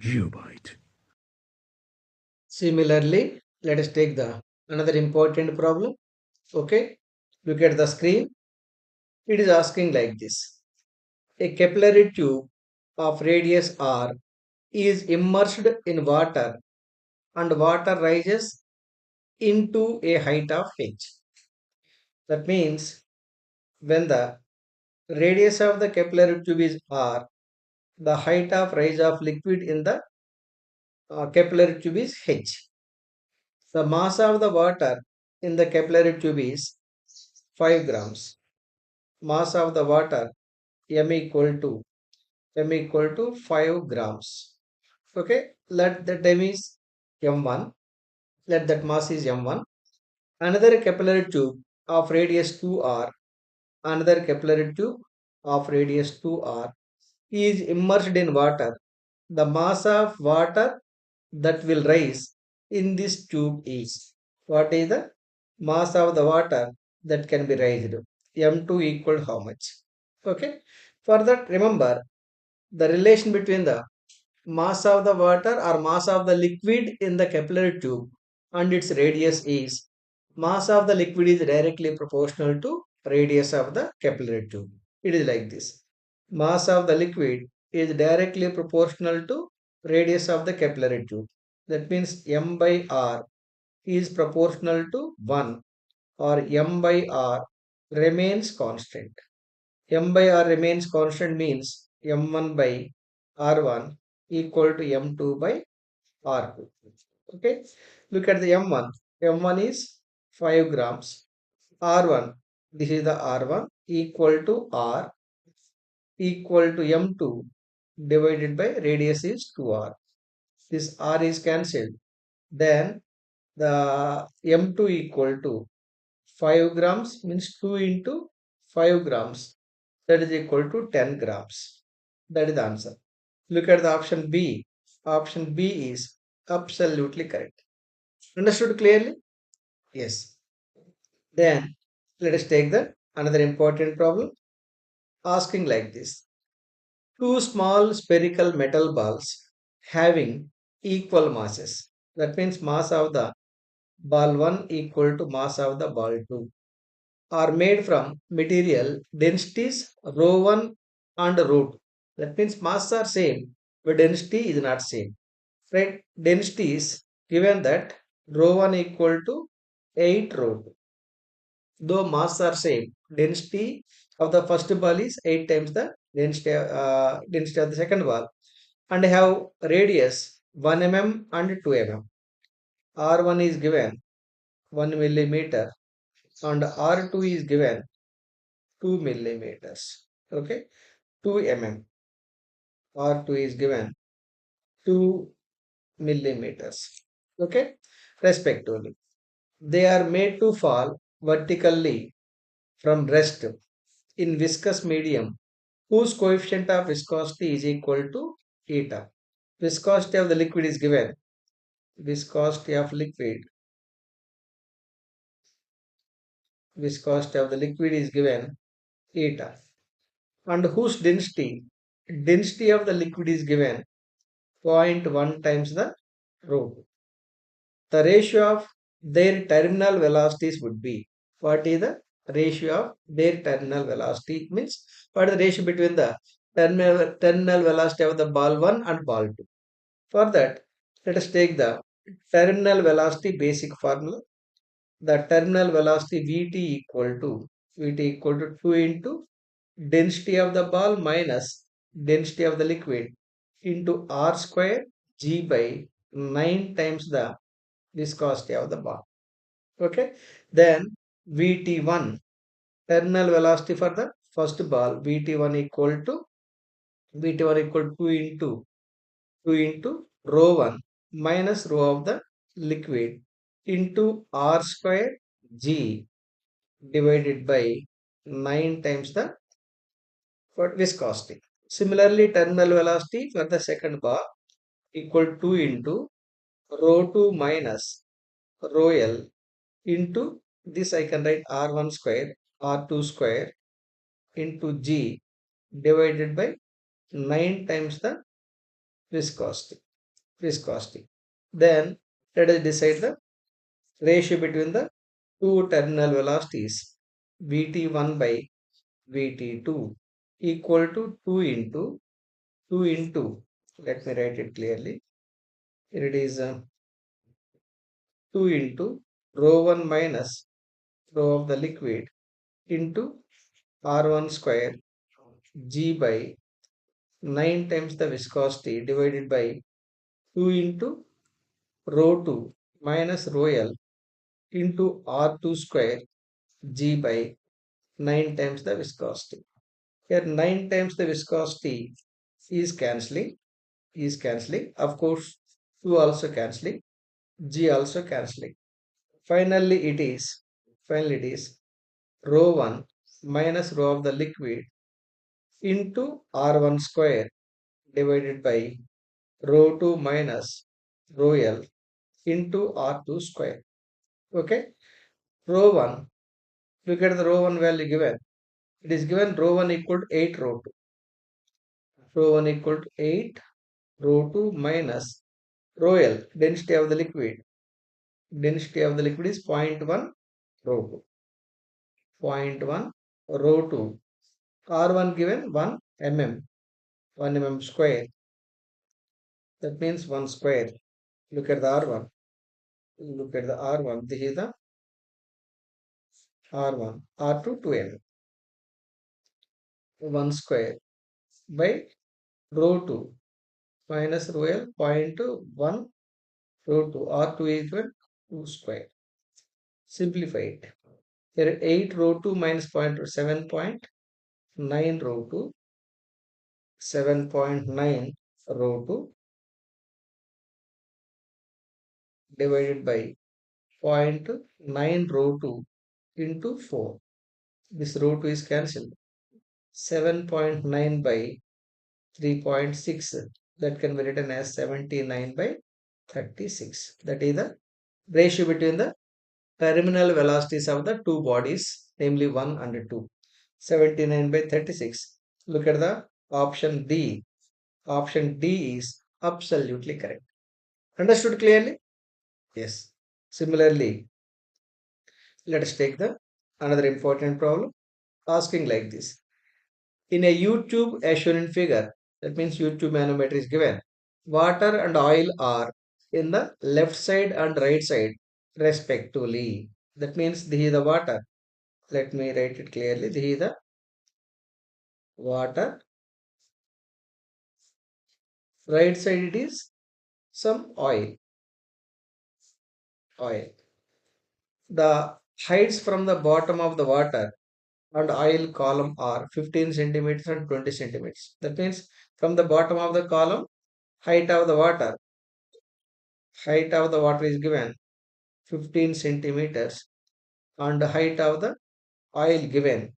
geobyte. Similarly, let us take the another important problem. Okay, look at the screen. It is asking like this. A capillary tube of radius r is immersed in water and water rises into a height of h. That means when the radius of the capillary tube is r, the height of rise of liquid in the capillary tube is h. The mass of the water in the capillary tube is 5 grams. Mass of the water m equal to 5 grams. Okay, let the time is m1. Let that mass is m1. Another capillary tube of radius 2r, another capillary tube of radius 2r is immersed in water. The mass of water that will rise in this tube is, what is the mass of the water that can be raised? M2 equal how much? Okay. For that, remember the relation between the mass of the water or mass of the liquid in the capillary tube and its radius is, mass of the liquid is directly proportional to radius of the capillary tube. It is like this. Mass of the liquid is directly proportional to radius of the capillary tube. That means m by r is proportional to 1, or m by r remains constant. M by r remains constant means m1 by r1 equal to m2 by r2. Okay. Look at the m1. M1 is 5 grams. R1, this is the R1 equal to R equal to m2 divided by radius is 2r. This r is cancelled. Then the m2 equal to 5 grams means 2 into 5 grams, that is equal to 10 grams. That is the answer. Look at the option B. Option B is absolutely correct. Understood clearly? Yes. Then let us take the another important problem asking like this. Two small spherical metal balls having equal masses. That means mass of the ball 1 equal to mass of the ball 2 are made from material densities rho 1 and rho 2. That means mass are same, but density is not same. Right? Density is given that rho 1 equal to 8 rho 2. Though mass are same, density of the first ball is 8 times the density of the second ball, and have radius 1 mm and 2 mm. R1 is given 1 millimeter and R2 is given 2 millimeters. Okay, 2 mm. R2 is given 2 millimeters. Okay, respectively. They are made to fall vertically from rest in viscous medium whose coefficient of viscosity is equal to eta. Viscosity of the liquid is given. Viscosity of liquid. Viscosity of the liquid is given eta. And whose density? Density of the liquid is given zero point 0.1 times the rho. The ratio of their terminal velocities would be, what is the ratio of their terminal velocity? Means what is the ratio between the terminal velocity of the ball 1 and ball 2? For that, let us take the terminal velocity basic formula. The terminal velocity Vt equal to 2 into density of the ball minus density of the liquid into r square g by 9 times the viscosity of the ball. Okay. Then Vt1, terminal velocity for the first ball, Vt1 equal to 2 into rho 1 minus rho of the liquid into r square g divided by 9 times the for viscosity. Similarly, terminal velocity for the second bar equal to 2 into rho 2 minus rho L into this, I can write R1 square, R2 square into G divided by 9 times the viscosity. viscosity. Then let us decide the ratio between the two terminal velocities Vt1 by Vt2 equal to 2 into, let me write it clearly. Here it is 2 into rho 1 minus rho of the liquid into R1 square G by 9 times the viscosity divided by 2 into rho 2 minus rho L into R2 square G by 9 times the viscosity. Here 9 times the viscosity is cancelling. Of course, 2 also cancelling, G also cancelling. Finally it is rho 1 minus rho of the liquid into R1 square divided by rho 2 minus rho L into R2 square. Okay. Rho 1, look at the rho 1 value given. It is given rho 1 equal to 8 rho 2. Rho 1 equal to 8 rho 2 minus rho L, density of the liquid. Density of the liquid is zero point 0.1 rho 2. Zero point 0.1 rho 2. R1 given 1 mm. 1 mm square. That means 1 square. Look at the R1. Look at the R1. This is the R1. R2 2 mm. 1 square by rho 2 minus rho L 0.1 rho 2. R2 is equal 2 square. Simplify it. Here 8 rho 2 minus 7.9 rho 2. 7.9 rho 2 divided by zero point 0.9 rho 2 into 4. This rho 2 is cancelled. 7.9 by 3.6, that can be written as 79 by 36. That is the ratio between the terminal velocities of the two bodies, namely 1 and 2. 79 by 36. Look at the option D. Option D is absolutely correct. Understood clearly? Yes. Similarly, let us take the another important problem asking like this. In a YouTube as shown in figure, that means YouTube manometer is given. Water and oil are in the left side and right side respectively. That means this is the water. Let me write it clearly. This is the water. Right side it is some oil. Oil. The heights from the bottom of the water and oil column are 15 centimeters and 20 centimeters. That means from the bottom of the column, height of the water, height of the water is given 15 centimeters and height of the oil given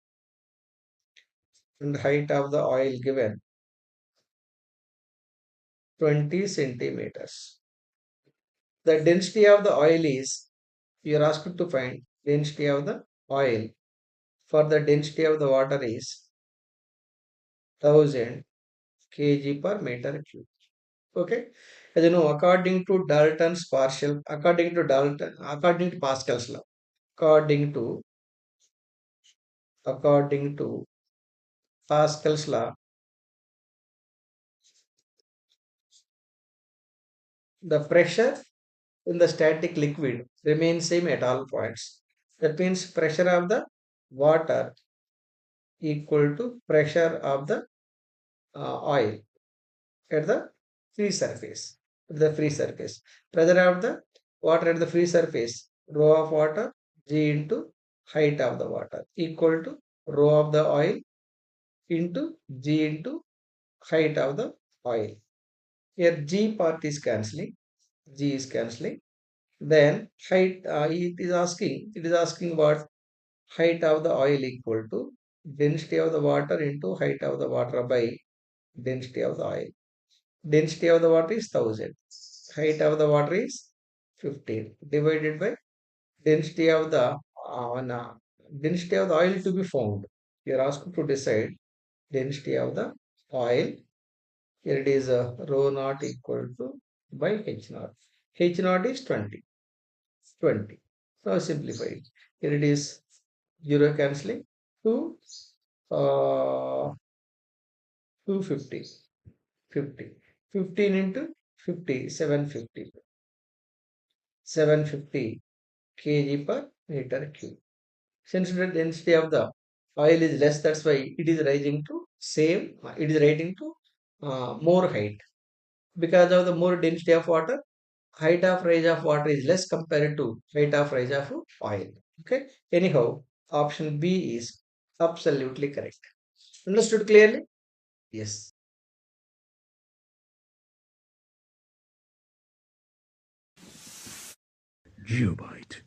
and height of the oil given 20 centimeters. The density of the oil is, you are asked to find density of the oil. For the density of the water is 1000 kg per meter cube. Okay. As you know, according to Pascal's law, according to, according to Pascal's law, the pressure in the static liquid remains same at all points. That means pressure of the water equal to pressure of the oil at the free surface. At the free surface. Pressure of the water at the free surface, rho of water G into height of the water equal to rho of the oil into G into height of the oil. Here G part is cancelling. G is cancelling. Then height, it is asking what height of the oil equal to density of the water into height of the water by density of the oil. Density of the water is 1000. Height of the water is 15 divided by density of the density of the oil to be found. You are asked to decide density of the oil. Here it is rho naught equal to by H naught. H naught is 20. 20. Now simplify it. Here it is 0 cancelling. 2, 250. 50. 15 into 50, 750. 750 kg per meter cube. Since the density of the oil is less, that's why it is rising to same, it is rising to more height. Because of the more density of water, height of rise of water is less compared to height of rise of oil. Okay. Anyhow, option B is absolutely correct. Understood clearly? Yes. Geobyte.